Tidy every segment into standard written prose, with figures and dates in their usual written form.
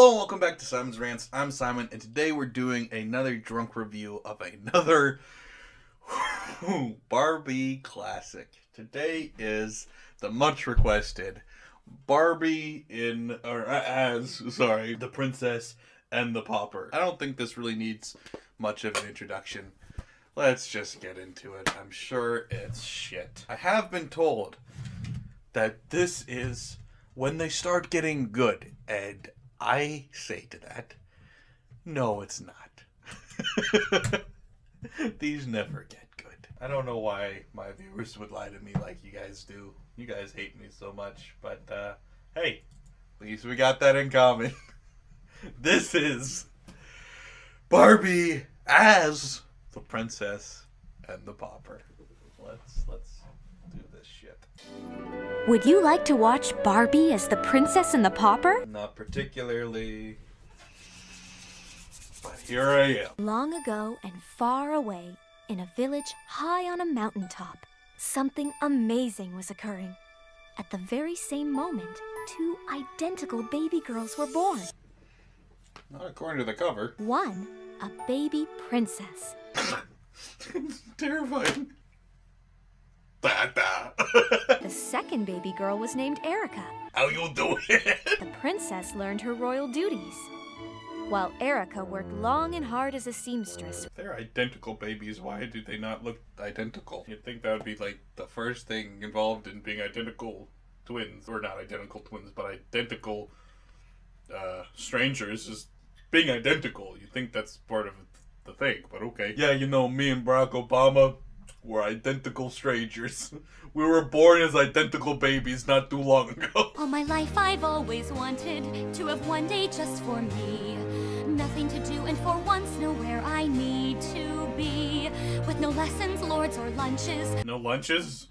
Hello and welcome back to Simon's Rants. I'm Simon, and today we're doing another drunk review of another Barbie classic. Today is the much requested Barbie The Princess and the Pauper. I don't think this really needs much of an introduction. Let's just get into it. I'm sure it's shit. I have been told that this is when they start getting good, and I say to that, no, it's not. These never get good. I don't know why my viewers would lie to me like you guys do. You guys hate me so much, but hey, at least we got that in common. This is Barbie as the Princess and the Pauper. Let's do this shit. Would you like to watch Barbie as the Princess and the Pauper? Not particularly, but here I am. Long ago and far away, in a village high on a mountaintop, something amazing was occurring. At the very same moment, two identical baby girls were born. Not according to the cover. One, a baby princess. It's terrifying. The second baby girl was named Erica. How you doing? The princess learned her royal duties, while Erica worked long and hard as a seamstress. If they're identical babies, why do they not look identical? You'd think that would be like the first thing involved in being identical twins. Or not identical twins, but identical strangers is being identical. You'd think that's part of the thing, but okay. Yeah, you know, me and Barack Obama were identical strangers. We were born as identical babies not too long ago. All my life I've always wanted to have one day just for me. Nothing to do and for once nowhere I need to be. With no lessons, lords, or lunches. No lunches?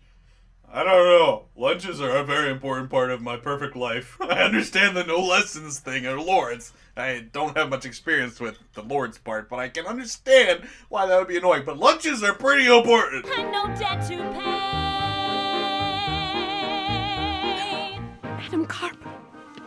I don't know. Lunches are a very important part of my perfect life. I understand the no lessons thing or lords. I don't have much experience with the lords part, but I can understand why that would be annoying. But lunches are pretty important. And no debt to pay. Madam Carp,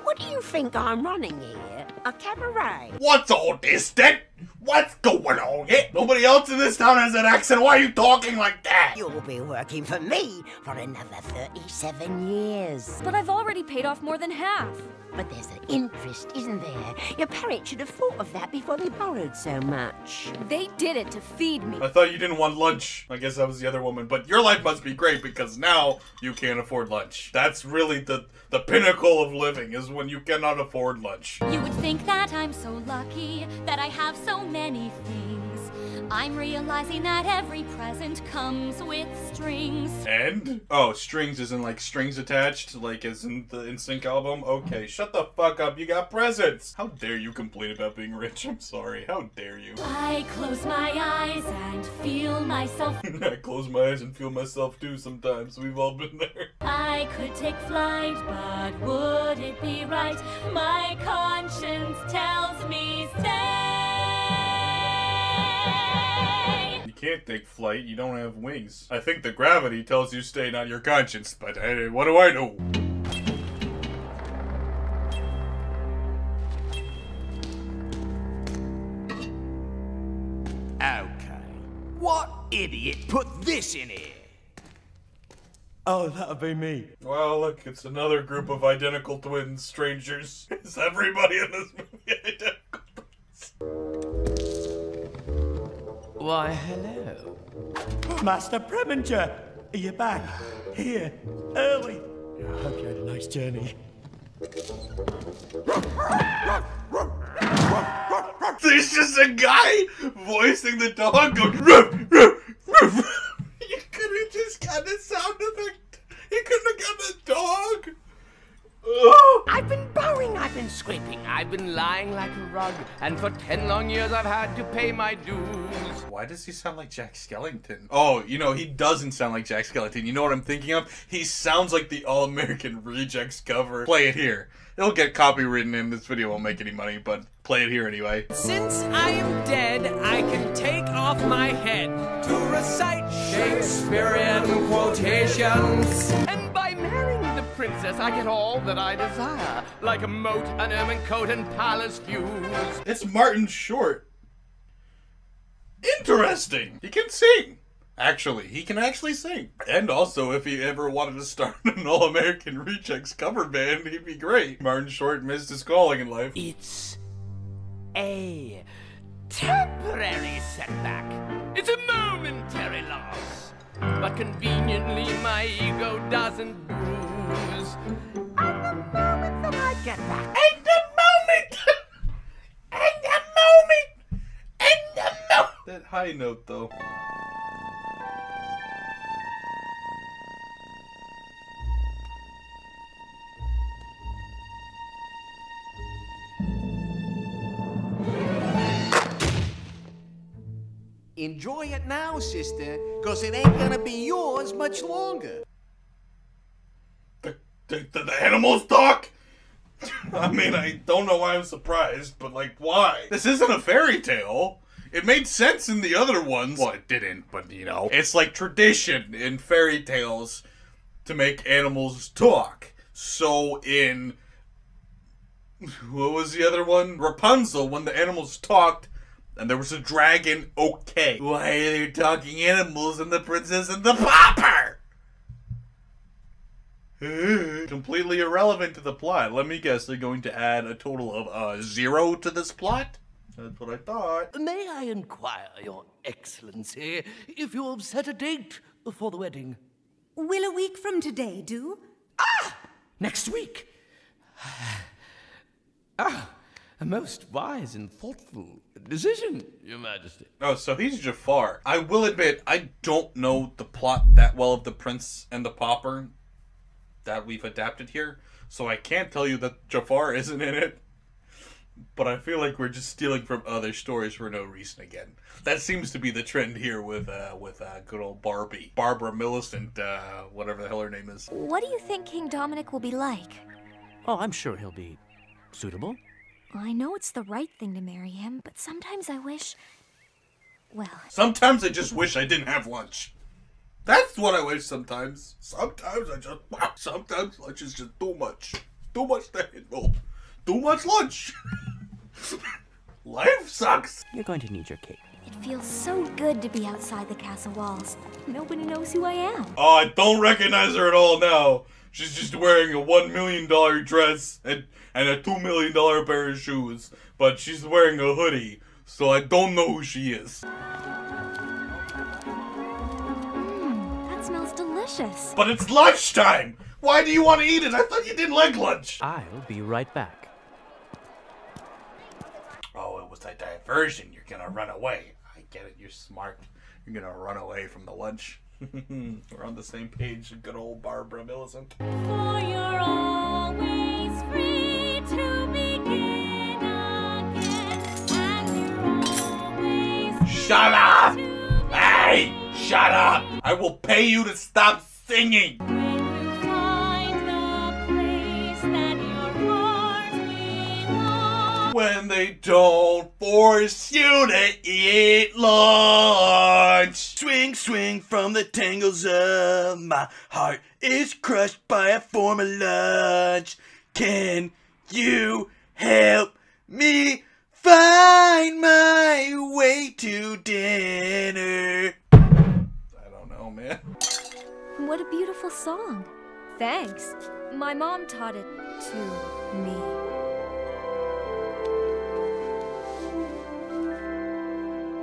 what do you think I'm running here? A cabaret? What's all this then? What's going on here? Nobody else in this town has an accent. Why are you talking like that? You'll be working for me for another 37 years. But I've already paid off more than half. But there's an interest, isn't there? Your parents should have thought of that before they borrowed so much. They did it to feed me. I thought you didn't want lunch. I guess that was the other woman. But your life must be great because now you can't afford lunch. That's really the pinnacle of living, is when you cannot afford lunch. You would think that I'm so lucky that I have so many things. I'm realizing that every present comes with strings. And? Oh, strings isn't like strings attached, like as in the NSYNC album? Okay, shut the fuck up, you got presents! How dare you complain about being rich? I'm sorry, how dare you? I close my eyes and feel myself. I close my eyes and feel myself too sometimes, we've all been there. I could take flight, but would it be right? My conscience tells me stay. You can't take flight, you don't have wings. I think the gravity tells you stay, not your conscience, but what do I know? Okay. What idiot put this in here? Oh, that'd be me. Well, look, it's another group of identical twins, strangers. Is everybody in this movie identical twins? Why, hello. Master Preminger, are you back? Here, early. I hope you had a nice journey. There's just a guy voicing the dog going ruff, ruff, ruff. You could have just got the sound effect. You couldn't have got the dog. Oh. I've been bowing, I've been scraping, I've been lying like a rug, and for 10 long years I've had to pay my dues. Why does he sound like Jack Skellington? Oh, you know, he doesn't sound like Jack Skellington. You know what I'm thinking of? He sounds like the All-American Rejects cover. Play it here. It'll get copywritten and this video won't make any money, but play it here anyway. Since I am dead, I can take off my head to recite Shakespearean quotations. And by marrying the princess, I get all that I desire, like a moat, an ermine coat, and palace views. It's Martin Short. Interesting. He can sing. Actually, he can actually sing. And also, if he ever wanted to start an All-American Rejects cover band, he'd be great. Martin Short missed his calling in life. It's a temporary setback. It's a momentary loss, but conveniently my ego doesn't bruise. And the moment that I get back, And the moment! And the moment! And the moment! That high note, though. Enjoy it now, sister, because it ain't gonna be yours much longer. The animals talk? I mean, I don't know why I'm surprised, but like, why? This isn't a fairy tale. It made sense in the other ones. Well, it didn't, but you know. It's like tradition in fairy tales to make animals talk. So in... what was the other one? Rapunzel, when the animals talked, and there was a dragon, okay. Why are there talking animals and the princess and the pauper? Completely irrelevant to the plot. Let me guess, they're going to add a total of 0 to this plot? That's what I thought. may I inquire, Your Excellency, if you have set a date for the wedding? Will a week from today do? Next week. A most wise and thoughtful decision, Your Majesty. Oh, so he's Jafar. I will admit, I don't know the plot that well of The Prince and the Pauper that we've adapted here, so I can't tell you that Jafar isn't in it. But I feel like we're just stealing from other stories for no reason again. That seems to be the trend here with good old Barbie. Barbara Millicent, whatever the hell her name is. What do you think King Dominic will be like? Oh, I'm sure he'll be suitable. I know it's the right thing to marry him, but sometimes I wish... well... Sometimes I just wish I didn't have lunch. That's what I wish sometimes. Sometimes I just... sometimes lunch is just too much. Too much to handle. Too much lunch. Life sucks. You're going to need your cake. It feels so good to be outside the castle walls. Nobody knows who I am. Oh, I don't recognize her at all now. She's just wearing a $1 million dress and a $2 million pair of shoes. But she's wearing a hoodie, so I don't know who she is. That smells delicious. But it's lunchtime! Why do you want to eat it? I thought you didn't like lunch. I'll be right back. Oh, it was a diversion. You're gonna run away. I get it. You're smart. You're gonna run away from the lunch. We're on the same page. Good old Barbara Millicent. For you're always free to begin again, and you're always Shut up! Hey! Shut up! I will pay you to stop singing! when you find the place that your heart belongs. When they don't force you to eat lunch. Swing, swing from the tangles of my heart is crushed by a form of lunch. Can you help me find my way to dinner? I don't know, man. What a beautiful song. Thanks. My mom taught it to me.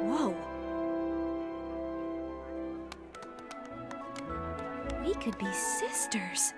Whoa. We could be sisters.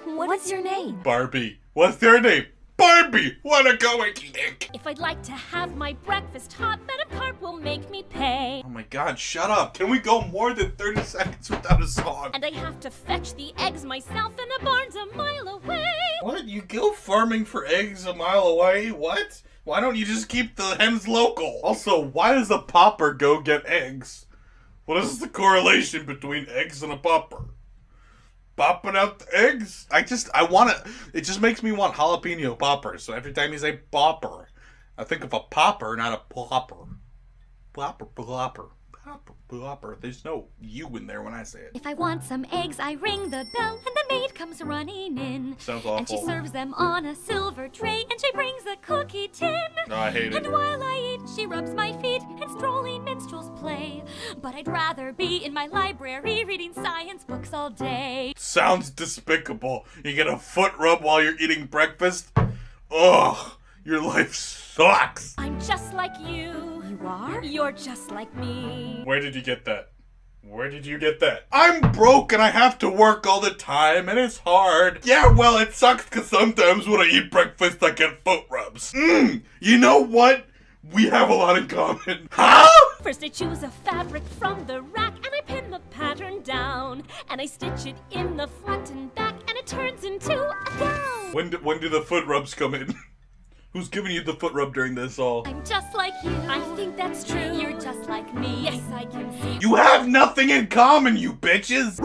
What's your name? Barbie. What's their name? Barbie! What a coincidence! If I'd like to have my breakfast hot, Madam Carp will make me pay. Oh my god, shut up. Can we go more than 30 seconds without a song? And I have to fetch the eggs myself, and the barn's a mile away. What? You go farming for eggs a mile away? What? Why don't you just keep the hens local? Also, why does a pauper go get eggs? What is the correlation between eggs and a pauper? Popping out the eggs? It just makes me want jalapeno poppers. So every time you say popper, I think of a popper, not a plopper. Plopper, plopper. Pauper. There's no you in there when I say it. If I want some eggs, I ring the bell, and the maid comes running in. Sounds awful. And she serves them on a silver tray, and she brings a cookie tin. No, I hate it. And while I eat, she rubs my feet, and strolling minstrels play. But I'd rather be in my library reading science books all day. Sounds despicable. You get a foot rub while you're eating breakfast? Ugh, your life sucks. I'm just like you. You are? You're just like me. Where did you get that? Where did you get that? I'm broke and I have to work all the time and it's hard. Yeah, well, it sucks because sometimes when I eat breakfast, I get foot rubs. You know what? We have a lot in common. Huh? First I choose a fabric from the rack, and I pin the pattern down, and I stitch it in the front and back, and it turns into a gown. When do the foot rubs come in? Who's giving you the foot rub during this all? I'm just like you. I think that's true. You're just like me. Yes, I can see. You have nothing in common, you bitches!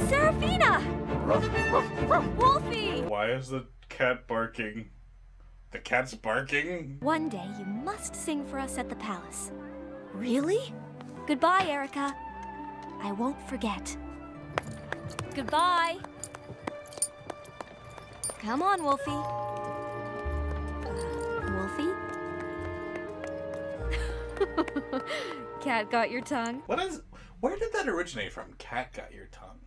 Serafina! Wolfie! Why is the cat barking? The cat's barking? One day you must sing for us at the palace. Really? Goodbye, Erica. I won't forget. Goodbye. Come on, Wolfie. Wolfie? Cat got your tongue. Where did that originate from? Cat got your tongue.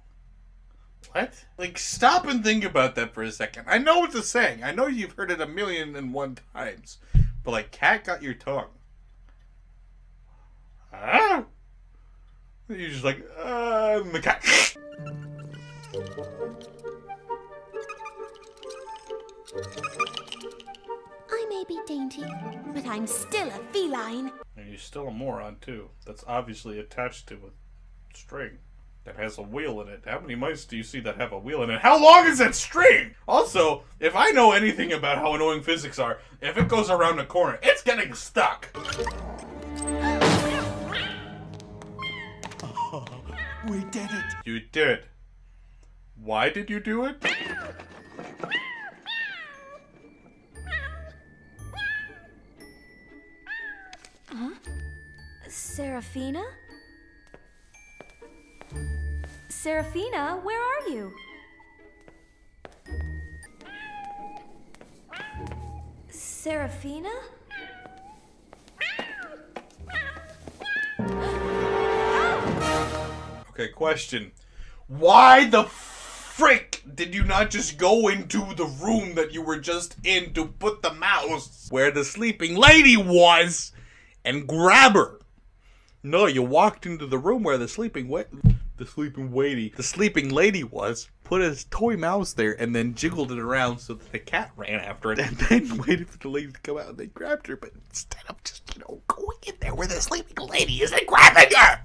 What? Like, stop and think about that for a second. I know it's a saying. I know you've heard it 1,000,001 times. But, like, cat got your tongue. Ah? You're just like, the cat. I may be dainty, but I'm still a feline. And you're still a moron, too. That's obviously attached to a string that has a wheel in it. How many mice do you see that have a wheel in it? How long is that string? Also, if I know anything about how annoying physics are, if it goes around a corner, it's getting stuck. Oh, we did it. You did. Why did you do it? Huh? Serafina? Serafina, where are you? Serafina? Okay, question. Why the frick did you not just go into the room that you were just in to put the mouse where the sleeping lady was and grab her? No, you walked into the room where the sleeping lady was, put a toy mouse there, and then jiggled it around so that the cat ran after it, and then waited for the lady to come out and they grabbed her. But instead of just, going in there where the sleeping lady is and grabbing her.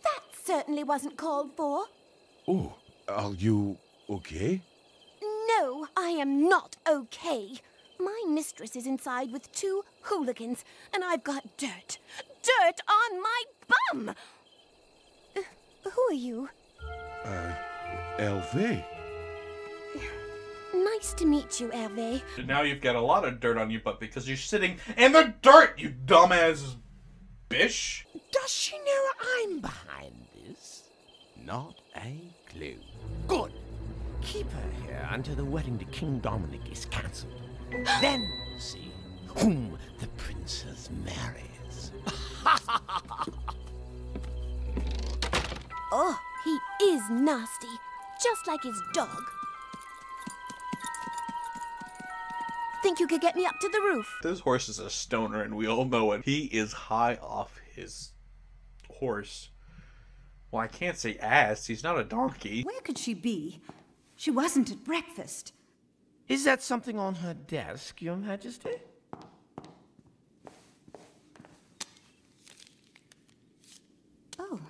That certainly wasn't called for. Oh, are you okay? No, I am not okay. My mistress is inside with 2 hooligans, and I've got dirt. Dirt on my bum! Who are you? Hervé. Nice to meet you, Hervé. And now you've got a lot of dirt on your butt because you're sitting in the dirt, you dumbass bish. Does she know I'm behind this? Not a clue. Good. Keep her here until the wedding to King Dominic is cancelled. Then we'll see whom the princess marries. Oh, he is nasty. Just like his dog. Think you could get me up to the roof? This horse is a stoner and we all know it. He is high off his horse. Well, I can't say ass. He's not a donkey. Where could she be? She wasn't at breakfast. Is that something on her desk, Your Majesty? Oh,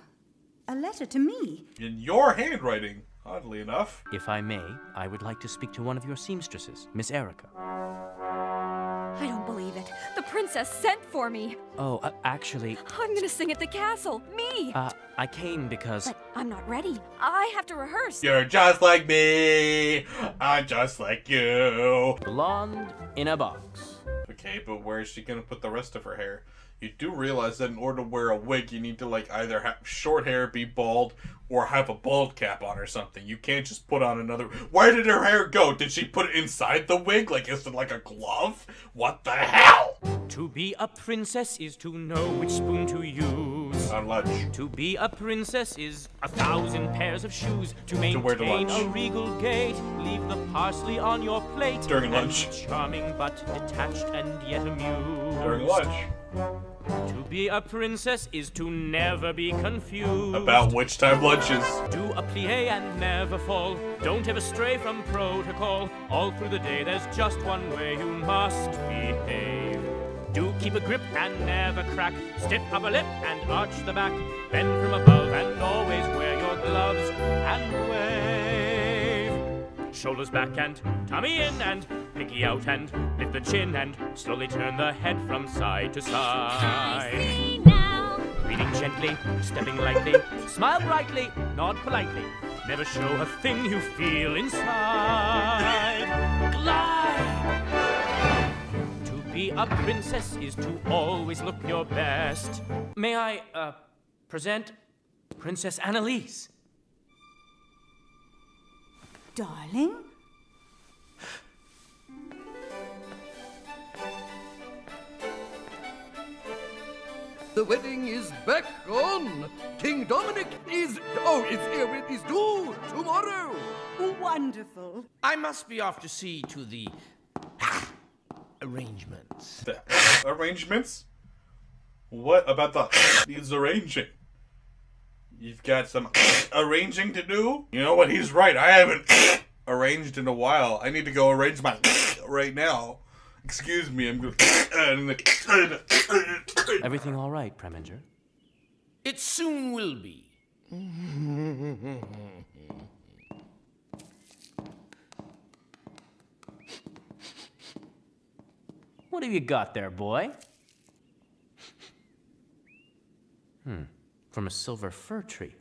a letter to me. In your handwriting, oddly enough. If I may, I would like to speak to one of your seamstresses, Miss Erica. I don't believe it. The princess sent for me. Oh, actually... I'm gonna sing at the castle. Me! I came because... But I'm not ready. I have to rehearse. You're just like me. I'm just like you. Blonde in a box. Okay, but where is she gonna put the rest of her hair? You do realize that in order to wear a wig, you need to like either have short hair, be bald, or have a bald cap on or something. You can't just put on another... Where did her hair go? Did she put it inside the wig? Like, is it like a glove? What the hell? To be a princess is to know which spoon to use. On lunch. To be a princess is 1,000 pairs of shoes. To wear to maintain lunch. a regal gait, leave the parsley on your plate. During and lunch. be charming but detached and yet amused. During lunch. To be a princess is to never be confused. About which time lunches. Do a plie and never fall. Don't ever stray from protocol. All through the day there's just one way you must behave. Do keep a grip and never crack. Stiff upper lip and arch the back. Bend from above and always wear your gloves and wave. Shoulders back and tummy in and pinky out and lift the chin and slowly turn the head from side to side. See now. Breathing gently, stepping lightly, smile brightly, nod politely. Never show a thing you feel inside. Glide! To be a princess is to always look your best. May I, present Princess Annalise? Darling? The wedding is back on. King Dominic is... Oh, it is due tomorrow. Wonderful. I must be off to see to the arrangements. The arrangements? What about the needs arranging? You've got some arranging to do? You know what? He's right. I haven't arranged in a while. I need to go arrange my right now. Excuse me, I'm going to... Everything all right, Preminger? It soon will be. What have you got there, boy? From a silver fir tree.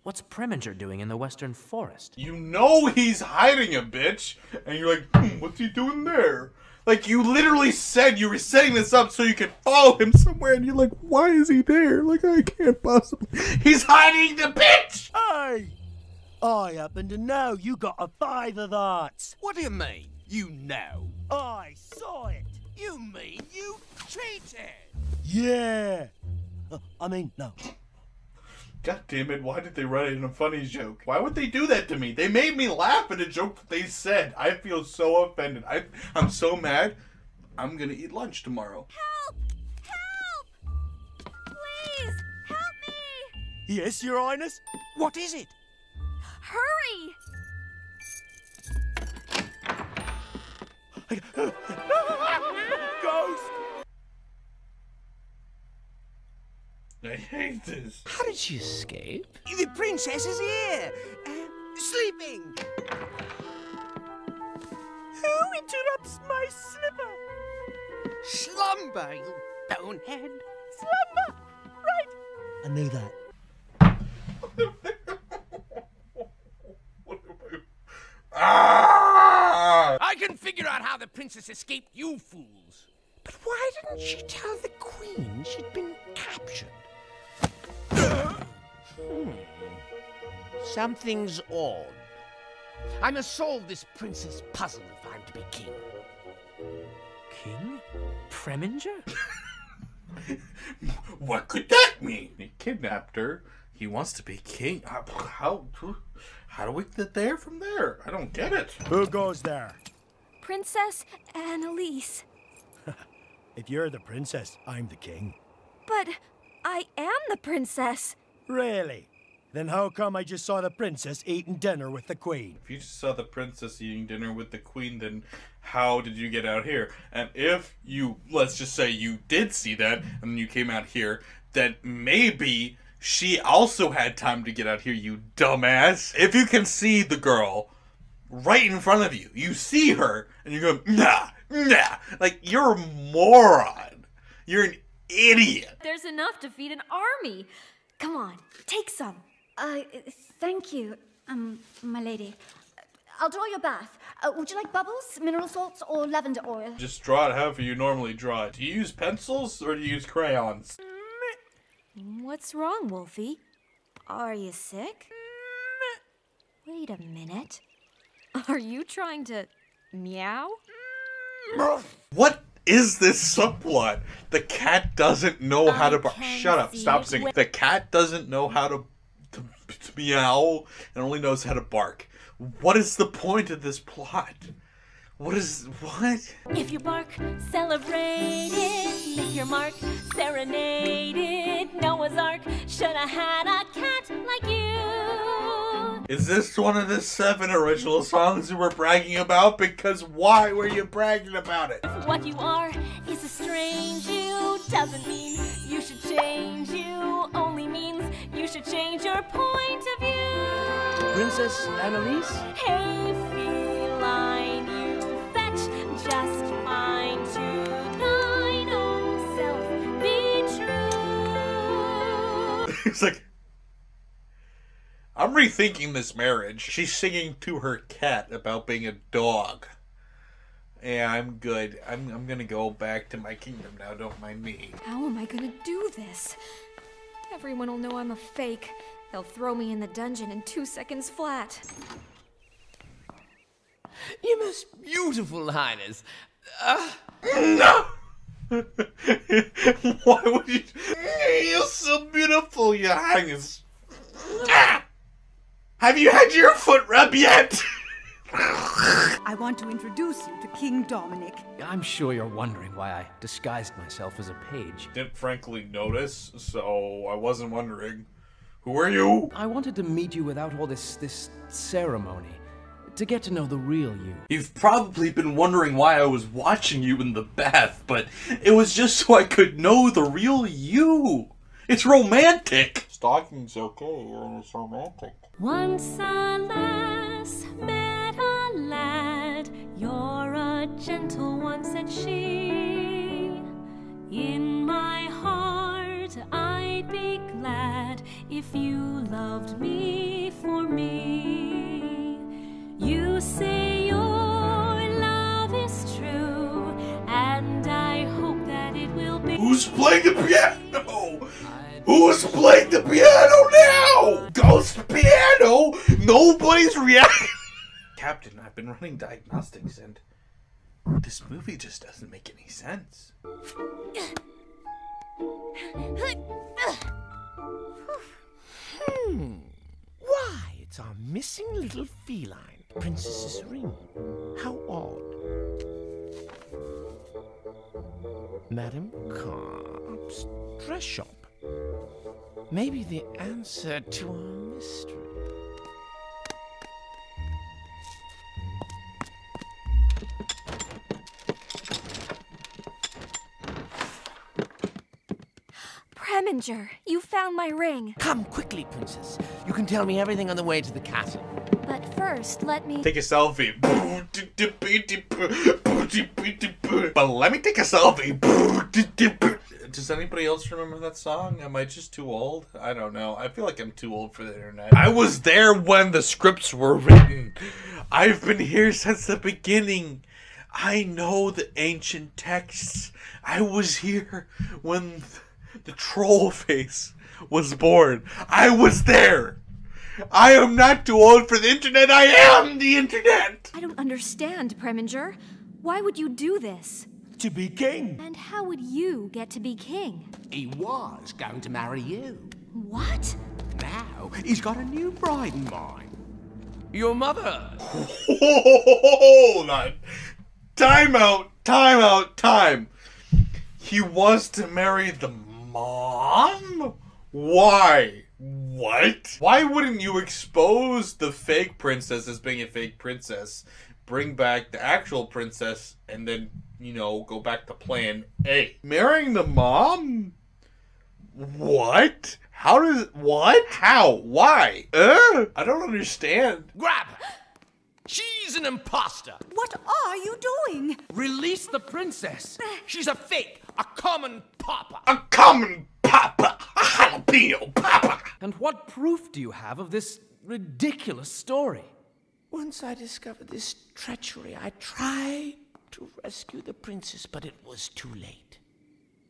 What's Preminger doing in the western forest? You know he's hiding a bitch, and you're like, what's he doing there? Like, you literally said you were setting this up so you could follow him somewhere, and you're like, why is he there? Like, I can't possibly... He's hiding the bitch! Hey! I happen to know you got a 5 of hearts. What do you mean, you know? I saw it. You mean you cheated? Yeah. I mean, no. God damn it, why did they write it in a funny joke? Why would they do that to me? They made me laugh at a joke that they said. I feel so offended. I'm so mad. I'm gonna eat lunch tomorrow. Help! Help! Please, help me! Yes, Your Highness? What is it? Hurry! Ghost! I hate this. How did she escape? The princess is here. Sleeping. Who interrupts my slipper? Slumber, you bonehead. Slumber! Right. I knew that. I can figure out how the princess escaped, you fools. But why didn't she tell the queen she'd been captured? Something's odd. I must solve this princess puzzle if I'm to be king. King? Preminger? What could that mean? He kidnapped her. He wants to be king. How do we get there from there? I don't get it. Who goes there? Princess Annalise. If you're the princess, I'm the king. But I am the princess. Really? Then how come I just saw the princess eating dinner with the queen? If you just saw the princess eating dinner with the queen, then how did you get out here? And if you, let's just say you did see that, and you came out here, then maybe she also had time to get out here, you dumbass. If you can see the girl right in front of you, you see her, and you go, nah, Nah, like, you're a moron. You're an idiot. There's enough to feed an army. Come on, take some. Thank you, my lady. I'll draw your bath. Would you like bubbles, mineral salts, or lavender oil? Just draw it however you normally draw it. Do you use pencils or do you use crayons? What's wrong, Wolfie? Are you sick? Wait a minute. Are you trying to meow? What is this subplot? The cat doesn't know how to bark. Shut up. Stop singing. The cat doesn't know how to meow and only knows how to bark. What is the point of this plot? What? If you bark, celebrate it. Make your mark, serenade it. Noah's Ark should have had a cat like you. Is this one of the 7 original songs you were bragging about? Because why were you bragging about it? If what you are is a strange you, doesn't mean you should change you. Only means you should change your point of view. Princess Annalise? Hey, feline, you fetch just fine. To thine own self be true. It's like, I'm rethinking this marriage. She's singing to her cat about being a dog. Yeah, I'm good. I'm gonna go back to my kingdom now, don't mind me. How am I gonna do this? Everyone will know I'm a fake. They'll throw me in the dungeon in 2 seconds flat. Your most beautiful highness. No! Why would you? You're so beautiful, your highness. Have you had your foot rub yet? I want to introduce you to King Dominic. I'm sure you're wondering why I disguised myself as a page. Didn't frankly notice, so I wasn't wondering. Who are you? I wanted to meet you without all this ceremony. To get to know the real you. You've probably been wondering why I was watching you in the bath, but it was just so I could know the real you. It's romantic. Stalking's okay, it's romantic. Once a lass met a lad. You're a gentle one, said she. In my heart I'd be glad if you loved me for me. You say your love is true, and I hope that it will be. Who's playing the piano? Who's playing the piano now? Ghost piano? Nobody's reacting. Captain, I've been running diagnostics and this movie just doesn't make any sense. Why, it's our missing little feline. Princess's ring. How odd. Madam Cobb's dress shop. Maybe the answer to our mystery. Preminger, you found my ring. Come quickly, princess. You can tell me everything on the way to the castle. But first, let me... Take a selfie. But let me take a selfie. Does anybody else remember that song? Am I just too old? I don't know. I feel like I'm too old for the internet. I was there when the scripts were written. I've been here since the beginning. I know the ancient texts. I was here when the troll face was born. I was there. I am not too old for the internet. I am the internet. I don't understand, Preminger. Why would you do this? To be king. And how would you get to be king? He was going to marry you. What? Now, he's got a new bride in mind. Your mother. Hold on. Time out. Time out. Time. He wants to marry the mom? Why? What? Why wouldn't you expose the fake princess as being a fake princess, bring back the actual princess, and then, you know, go back to plan A? Marrying the mom? What? How does... What? How? Why? I don't understand. Grab her! She's an imposter. What are you doing? Release the princess. She's a fake, a common pauper. A common pauper, a jalapeno pauper. And what proof do you have of this ridiculous story? Once I discovered this treachery, I tried to rescue the princess, but it was too late.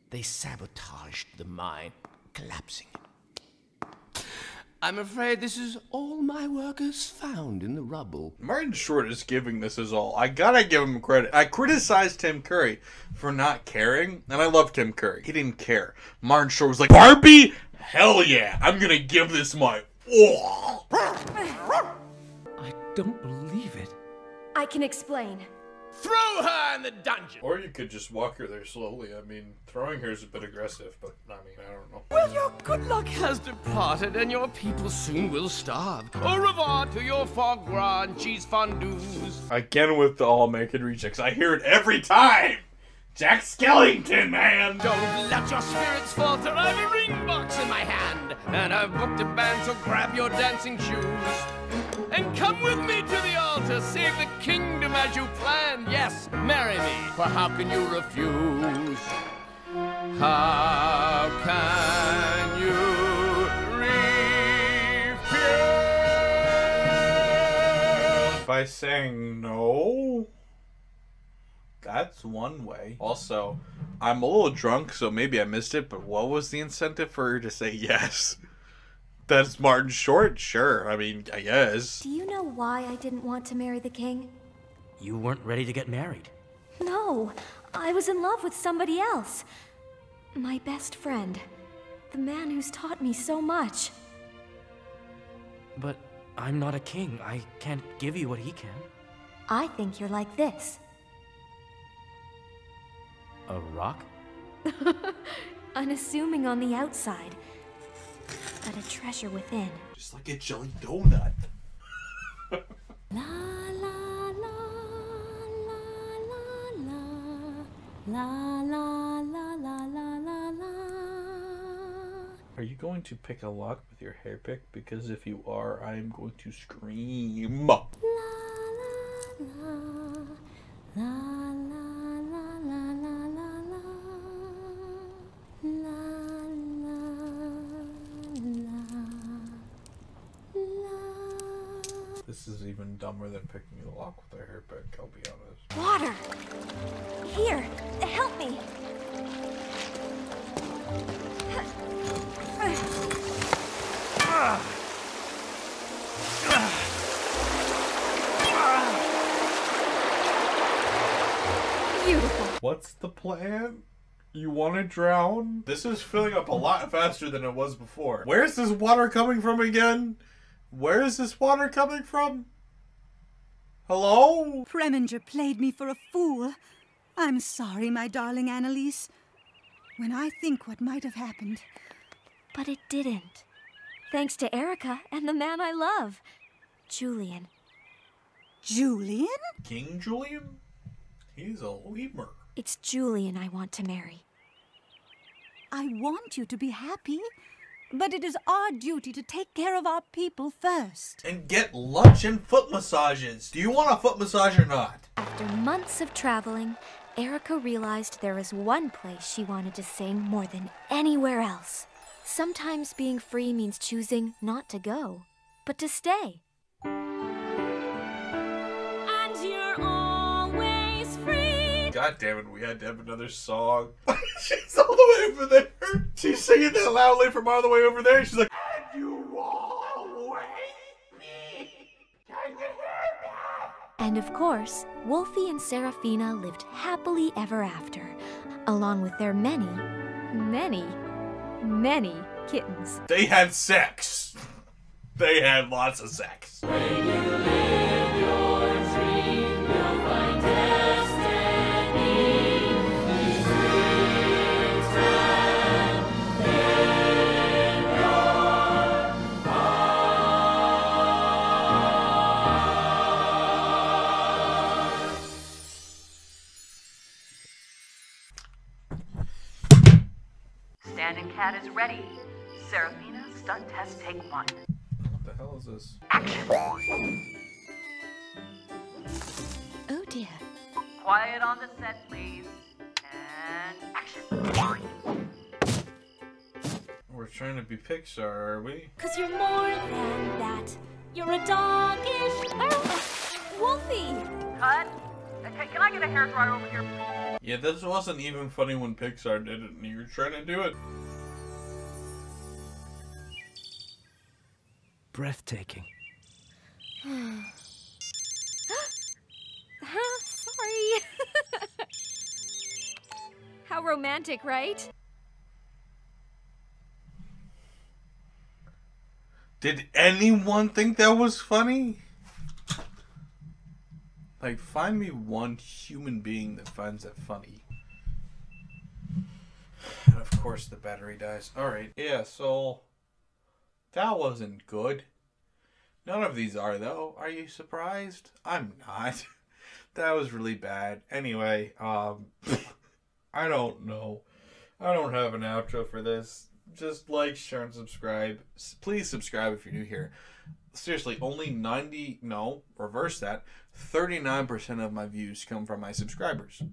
They sabotaged the mine, collapsing it. I'm afraid this is all my workers found in the rubble. Martin Short is giving this his all. I gotta give him credit. I criticized Tim Curry for not caring, and I love Tim Curry. He didn't care. Martin Short was like, Barbie? Hell yeah, I'm gonna give this my all. I don't believe it. I can explain. Throw her in the dungeon! Or you could just walk her there slowly. I mean, throwing her is a bit aggressive, but I mean, I don't know. Well, your good luck has departed, and your people soon will starve. Au revoir to your foie gras and cheese fondues. Again with the all-American rejects. I hear it every time! Jack Skellington, man! Don't let your spirits falter. I have a ring box in my hand, and I've booked a band, so grab your dancing shoes. And come with me to the altar, save the kingdom as you planned. Yes, marry me, for how can you refuse? How can you refuse? By saying no, that's one way. Also, I'm a little drunk, so maybe I missed it, but what was the incentive for her to say yes? That's Martin Short? Sure. I mean, I guess. Do you know why I didn't want to marry the king? You weren't ready to get married. No, I was in love with somebody else. My best friend. The man who's taught me so much. But I'm not a king. I can't give you what he can. I think you're like this. A rock? Unassuming on the outside, but a treasure within. Just like a jelly donut. La la la la la la la la la la la. Are you going to pick a lock with your hair pick? Because if you are, I am going to scream. La la la la la la la la la la la. This is even dumber than picking a lock with a hair pick, I'll be honest. Water! Here, help me! Beautiful. What's the plan? You want to drown? This is filling up a lot faster than it was before. Where's this water coming from again? Where is this water coming from? Hello? Preminger played me for a fool. I'm sorry, my darling Annalise. When I think what might have happened. But it didn't. Thanks to Erica and the man I love, Julian. Julian? King Julian? He's a lemur. It's Julian I want to marry. I want you to be happy, but it is our duty to take care of our people first. And get lunch and foot massages. Do you want a foot massage or not? After months of traveling, Erica realized there was one place she wanted to sing more than anywhere else. Sometimes being free means choosing not to go, but to stay. And you're always free. God damn it, we had to have another song. She's all the way over there. She's singing that loudly from all the way over there. She's like, and you always be. Can you hear that? And of course, Wolfie and Serafina lived happily ever after, along with their many, many, many kittens. They had sex. They had lots of sex. When you live your dream, you'll find destiny. These dreams and in your heart. Standing cat is ready. Serafina, stunt test take 1. What the hell is this? Action! dear. Quiet on the set, please. And action. We're trying to be Pixar, are we? 'Cause you're more than that. You're a doggish... Wolfie! Cut. Okay, can I get a hairdryer over here, please? Yeah, this wasn't even funny when Pixar did it, and you were trying to do it. Breathtaking. Sorry. How romantic, right? Did anyone think that was funny? Like, find me one human being that finds that funny. And of course the battery dies. Alright, yeah, so... that wasn't good. None of these are, though. Are you surprised? I'm not. That was really bad. Anyway, I don't know. I don't have an outro for this. Just like, share, and subscribe. Please subscribe if you're new here. Seriously, only 39% of my views come from my subscribers.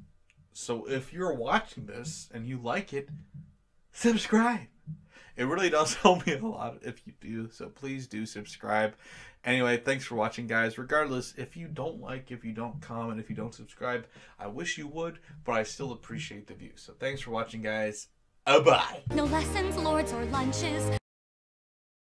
So if you're watching this and you like it, subscribe. It really does help me a lot if you do, so please do subscribe. Anyway, thanks for watching, guys. Regardless, if you don't like, if you don't comment, if you don't subscribe, I wish you would, but I still appreciate the views. So thanks for watching, guys. Bye. No lessons, lords, or lunches.